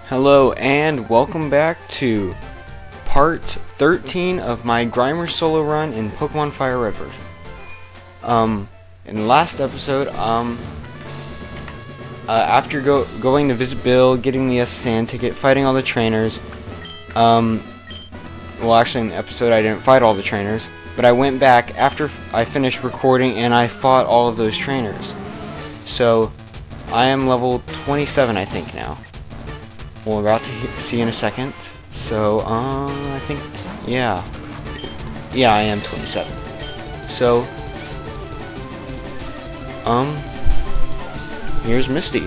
Hello and welcome back to part 13 of my Grimer solo run in Pokemon Fire Red version. In the last episode, after going to visit Bill, getting the SSN ticket, fighting all the trainers, well actually in the episode I didn't fight all the trainers, but I went back after I finished recording and I fought all of those trainers. So, I am level 27 I think now. We're about to see in a second. So, I think, yeah, I am 27. So, here's Misty.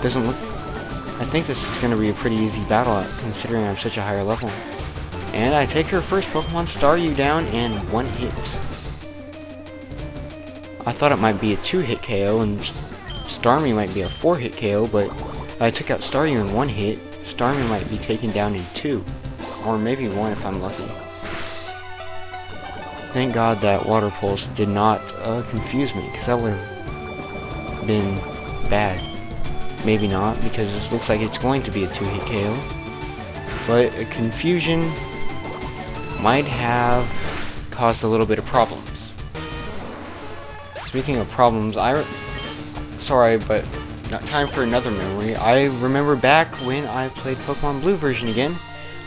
Doesn't look, I think this is going to be a pretty easy battle considering I'm such a higher level. And I take her first Pokemon, Staryu down in one hit. I thought it might be a 2-hit KO and Starmie might be a 4-hit KO, but I took out Staryu in one hit. Starmie might be taken down in 2, or maybe 1 if I'm lucky. Thank God that Water Pulse did not confuse me, because that would have been bad. Maybe not, because it looks like it's going to be a 2-hit KO. But a confusion might have caused a little bit of problems. Speaking of problems, sorry, but not time for another memory. I remember back when I played Pokemon Blue version again.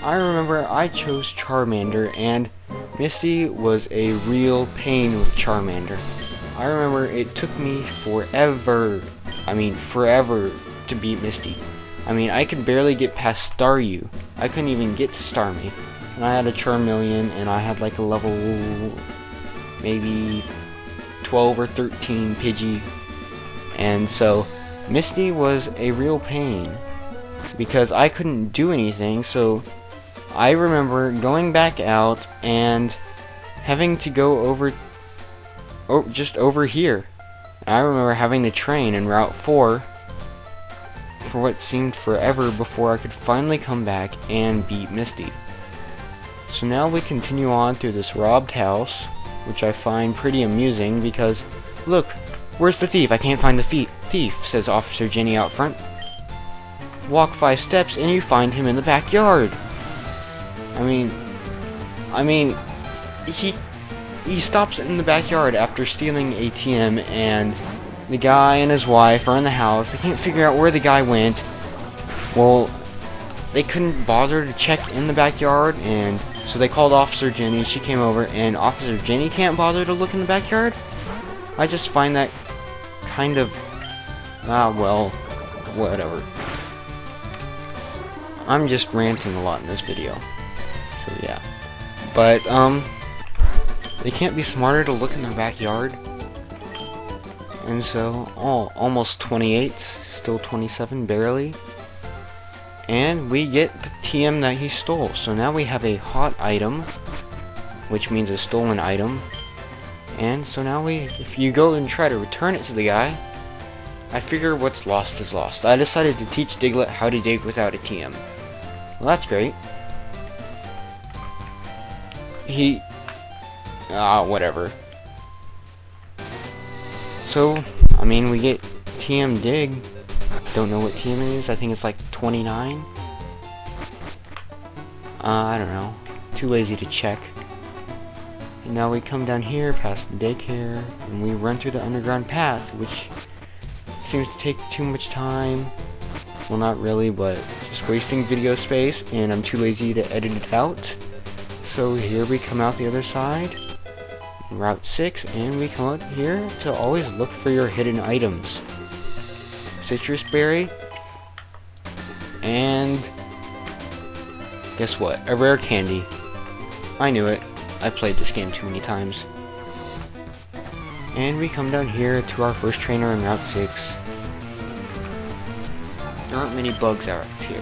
I remember I chose Charmander, and Misty was a real pain with Charmander. I remember it took me forever to beat Misty. I mean, I could barely get past Staryu. I couldn't even get to Starmie. And I had a Charmeleon, and I had like a level maybe 12 or 13 Pidgey. And so Misty was a real pain because I couldn't do anything, so I remember going back out and having to go just over here. I remember having to train in Route 4 for what seemed forever before I could finally come back and beat Misty. So now we continue on through this robbed house, which I find pretty amusing because, look, where's the thief? I can't find the thief, says Officer Jenny out front. Walk 5 steps and you find him in the backyard. I mean, he stops in the backyard after stealing ATM, and the guy and his wife are in the house. They can't figure out where the guy went. Well, they couldn't bother to check in the backyard, and so they called Officer Jenny. She came over, and Officer Jenny can't bother to look in the backyard? I just find that kind of, well, whatever. I'm just ranting a lot in this video. So yeah. But, they can't be smarter to look in their backyard. And so, almost 28, still 27, barely. And we get the TM that he stole. So now we have a hot item, which means a stolen item. And so now if you go and try to return it to the guy, I figure what's lost is lost. I decided to teach Diglett how to dig without a TM. Well, that's great. Whatever. So, I mean, we get TM dig. Don't know what TM is. I think it's like 29. I don't know. Too lazy to check. And now we come down here past the daycare, and we run through the underground path, which seems to take too much time. Well, not really, but just wasting video space, and I'm too lazy to edit it out. So here we come out the other side, Route 6, and we come out here to always look for your hidden items. Citrus berry, and guess what? A rare candy. I knew it. I played this game too many times. And we come down here to our first trainer in Route 6. There aren't many bugs out here.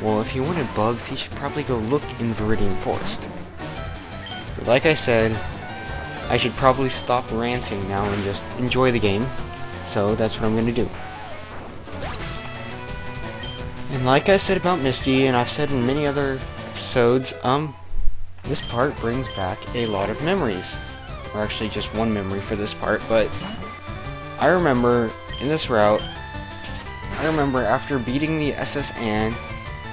Well, if he wanted bugs, he should probably go look in Viridian Forest. But like I said, I should probably stop ranting now and just enjoy the game. So that's what I'm gonna do. And like I said about Misty, and I've said in many other episodes, this part brings back a lot of memories. Or actually just one memory for this part, but I remember in this route, I remember after beating the SSN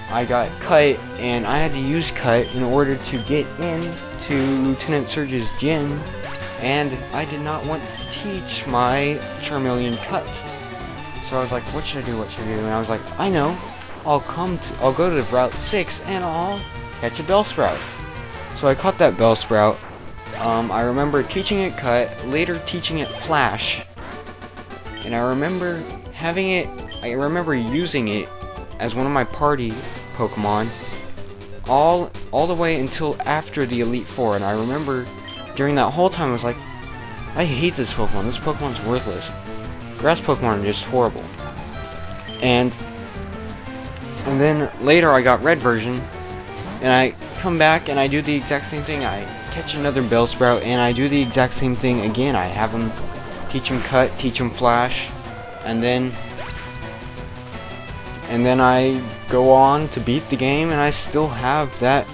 I got cut, and I had to use cut in order to get into Lieutenant Surge's gym, and I did not want to teach my Charmeleon cut. So I was like, what should I do, and I was like, I know, I'll go to Route 6, and I'll catch a Bellsprout. So I caught that Bellsprout. I remember teaching it cut, later teaching it flash, and I remember using it as one of my party Pokemon all the way until after the Elite Four, and I remember during that whole time I was like, I hate this Pokemon. This Pokemon's worthless. Grass Pokemon are just horrible. And then later I got Red version, and I come back and I do the exact same thing. I catch another Bellsprout, and I do the exact same thing again. I have him teach him cut, teach him flash, and then I go on to beat the game, and I still have that.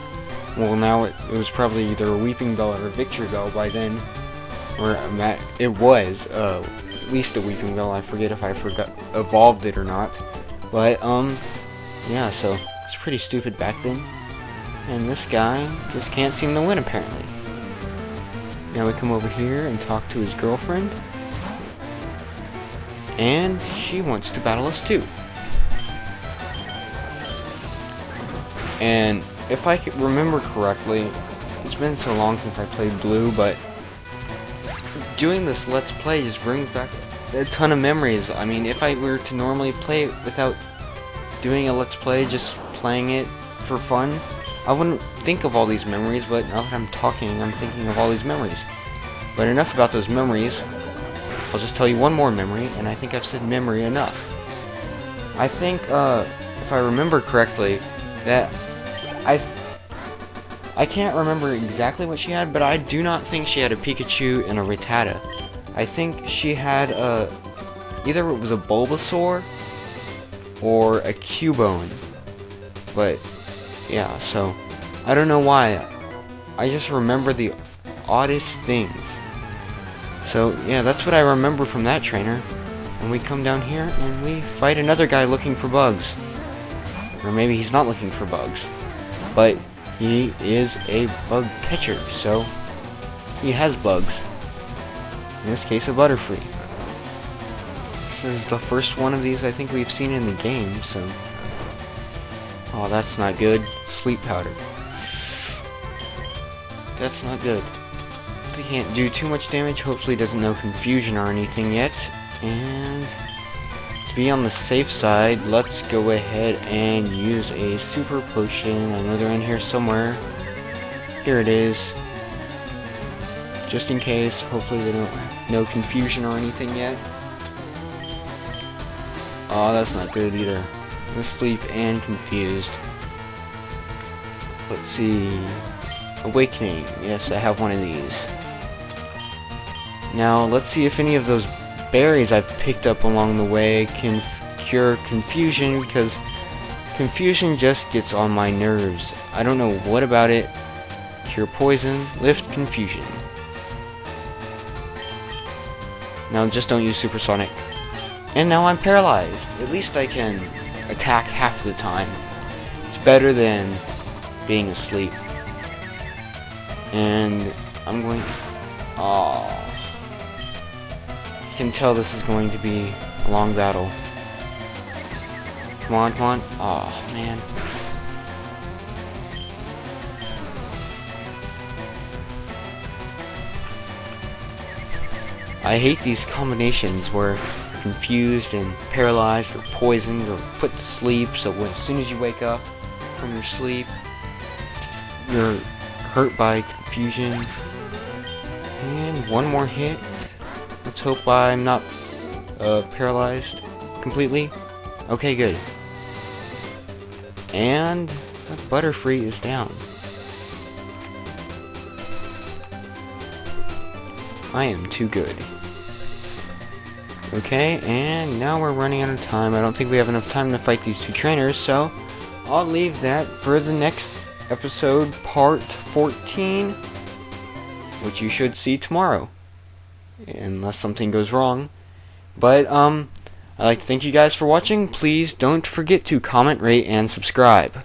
Well, now it was probably either a Weeping Bell or a Victory Bell by then, where I'm at. It was at least a Weeping Bell. I forget if I evolved it or not, but yeah. So it's pretty stupid back then, and this guy just can't seem to win apparently. Now we come over here and talk to his girlfriend, and she wants to battle us too. And if I can remember correctly, it's been so long since I played Blue, but doing this Let's Play just brings back a ton of memories. I mean, if I were to normally play it without doing a Let's Play, just playing it for fun, I wouldn't think of all these memories, but now that I'm talking, I'm thinking of all these memories. But enough about those memories. I'll just tell you one more memory, and I think I've said memory enough. I think, if I remember correctly, that I can't remember exactly what she had, but I do not think she had a Pikachu and a Rattata. I think she had either it was a Bulbasaur or a Cubone. But yeah, so I don't know why. I just remember the oddest things. So yeah, that's what I remember from that trainer. And we come down here and we fight another guy looking for bugs. Or maybe he's not looking for bugs, but he is a bug catcher, so he has bugs. In this case, a Butterfree. This is the first one of these I think we've seen in the game, so... Oh, that's not good. Sleep Powder. That's not good. He can't do too much damage. Hopefully he doesn't know Confusion or anything yet. And... to be on the safe side, let's go ahead and use a Super Potion. I know they're in here somewhere. Here it is. Just in case. Hopefully they don't know Confusion or anything yet. Oh, that's not good either. Asleep and Confused. Let's see. Awakening. Yes, I have one of these. Now, let's see if any of those berries I've picked up along the way can cure Confusion, because Confusion just gets on my nerves. I don't know what about it. Cure Poison, lift Confusion. Now just don't use Supersonic. And now I'm paralyzed. At least I can attack half the time. It's better than being asleep. And I'm going... Aww. Can tell this is going to be a long battle. Come on, come on. Oh man. I hate these combinations where confused and paralyzed or poisoned or put to sleep, so as soon as you wake up from your sleep, you're hurt by Confusion. And one more hit. Let's hope I'm not paralyzed completely. Okay, good. And Butterfree is down. I am too good. Okay, and now we're running out of time. I don't think we have enough time to fight these two trainers, so I'll leave that for the next episode, part 14, which you should see tomorrow. Unless something goes wrong. But, I'd like to thank you guys for watching. Please don't forget to comment, rate, and subscribe.